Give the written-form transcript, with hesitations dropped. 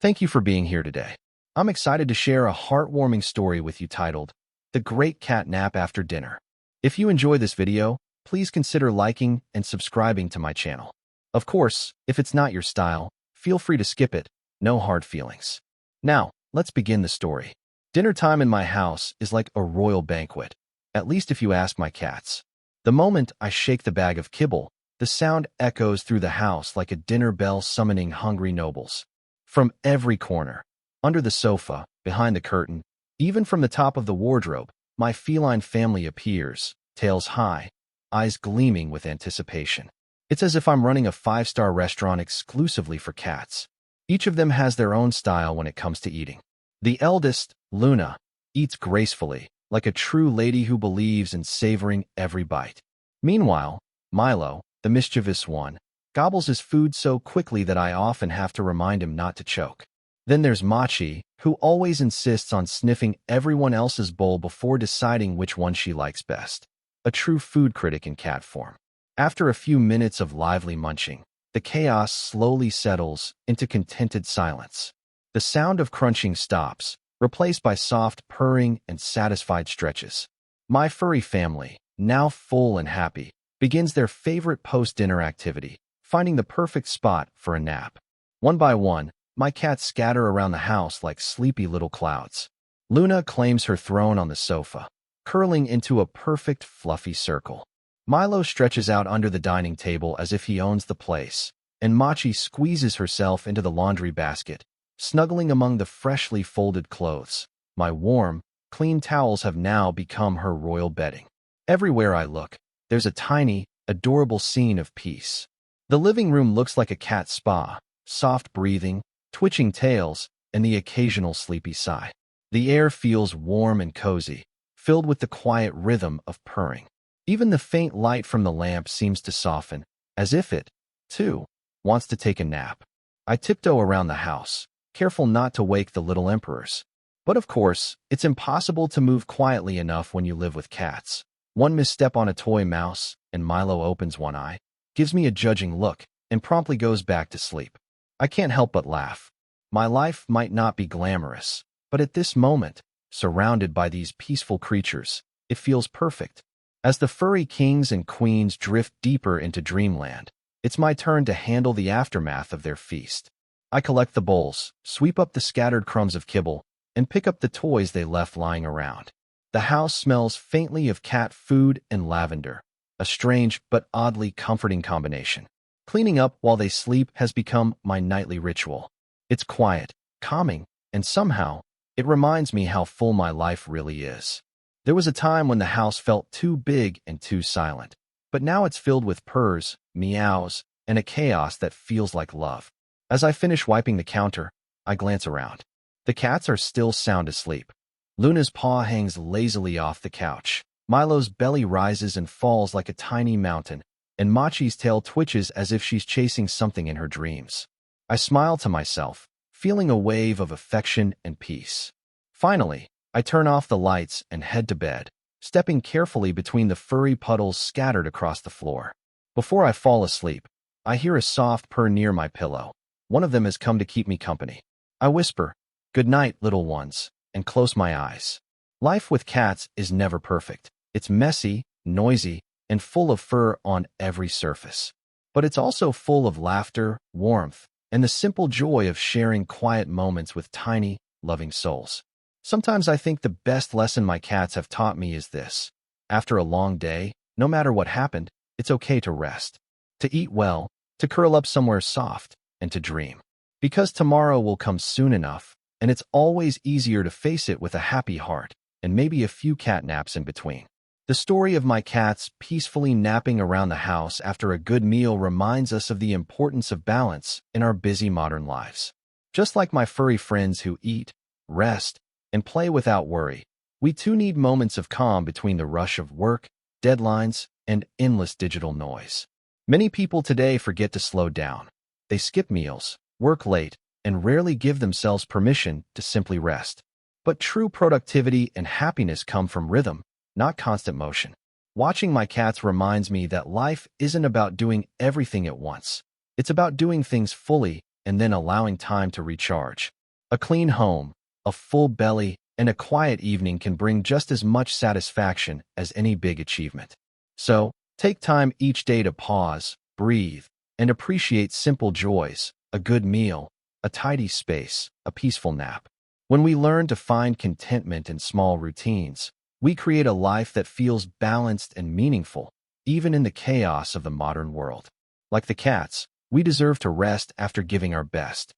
Thank you for being here today. I'm excited to share a heartwarming story with you titled, The Great Cat Nap After Dinner. If you enjoy this video, please consider liking and subscribing to my channel. Of course, if it's not your style, feel free to skip it, no hard feelings. Now, let's begin the story. Dinner time in my house is like a royal banquet, at least if you ask my cats. The moment I shake the bag of kibble, the sound echoes through the house like a dinner bell summoning hungry nobles. From every corner, under the sofa, behind the curtain, even from the top of the wardrobe, my feline family appears, tails high, eyes gleaming with anticipation. It's as if I'm running a five-star restaurant exclusively for cats. Each of them has their own style when it comes to eating. The eldest, Luna, eats gracefully, like a true lady who believes in savoring every bite. Meanwhile, Milo, the mischievous one, gobbles his food so quickly that I often have to remind him not to choke. Then there's Machi, who always insists on sniffing everyone else's bowl before deciding which one she likes best. A true food critic in cat form. After a few minutes of lively munching, the chaos slowly settles into contented silence. The sound of crunching stops, replaced by soft purring and satisfied stretches. My furry family, now full and happy, begins their favorite post-dinner activity, finding the perfect spot for a nap. One by one, my cats scatter around the house like sleepy little clouds. Luna claims her throne on the sofa, curling into a perfect fluffy circle. Milo stretches out under the dining table as if he owns the place, and Machi squeezes herself into the laundry basket, snuggling among the freshly folded clothes. My warm, clean towels have now become her royal bedding. Everywhere I look, there's a tiny, adorable scene of peace. The living room looks like a cat spa, soft breathing, twitching tails, and the occasional sleepy sigh. The air feels warm and cozy, filled with the quiet rhythm of purring. Even the faint light from the lamp seems to soften, as if it, too, wants to take a nap. I tiptoe around the house, careful not to wake the little emperors. But of course, it's impossible to move quietly enough when you live with cats. One misstep on a toy mouse, and Milo opens one eye, gives me a judging look, and promptly goes back to sleep. I can't help but laugh. My life might not be glamorous, but at this moment, surrounded by these peaceful creatures, it feels perfect. As the furry kings and queens drift deeper into dreamland, it's my turn to handle the aftermath of their feast. I collect the bowls, sweep up the scattered crumbs of kibble, and pick up the toys they left lying around. The house smells faintly of cat food and lavender, a strange but oddly comforting combination. Cleaning up while they sleep has become my nightly ritual. It's quiet, calming, and somehow, it reminds me how full my life really is. There was a time when the house felt too big and too silent, but now it's filled with purrs, meows, and a chaos that feels like love. As I finish wiping the counter, I glance around. The cats are still sound asleep. Luna's paw hangs lazily off the couch. Milo's belly rises and falls like a tiny mountain, and Machi's tail twitches as if she's chasing something in her dreams. I smile to myself, feeling a wave of affection and peace. Finally, I turn off the lights and head to bed, stepping carefully between the furry puddles scattered across the floor. Before I fall asleep, I hear a soft purr near my pillow. One of them has come to keep me company. I whisper, "Good night, little ones," and close my eyes. Life with cats is never perfect. It's messy, noisy, and full of fur on every surface. But it's also full of laughter, warmth, and the simple joy of sharing quiet moments with tiny, loving souls. Sometimes I think the best lesson my cats have taught me is this. After a long day, no matter what happened, it's okay to rest, to eat well, to curl up somewhere soft, and to dream. Because tomorrow will come soon enough, and it's always easier to face it with a happy heart, and maybe a few cat naps in between. The story of my cats peacefully napping around the house after a good meal reminds us of the importance of balance in our busy modern lives. Just like my furry friends who eat, rest, and play without worry, we too need moments of calm between the rush of work, deadlines, and endless digital noise. Many people today forget to slow down. They skip meals, work late, and rarely give themselves permission to simply rest. But true productivity and happiness come from rhythm, not constant motion. Watching my cats reminds me that life isn't about doing everything at once. It's about doing things fully, and then allowing time to recharge. A clean home, a full belly, and a quiet evening can bring just as much satisfaction as any big achievement. So, take time each day to pause, breathe, and appreciate simple joys, a good meal, a tidy space, a peaceful nap. When we learn to find contentment in small routines, we create a life that feels balanced and meaningful, even in the chaos of the modern world. Like the cats, we deserve to rest after giving our best.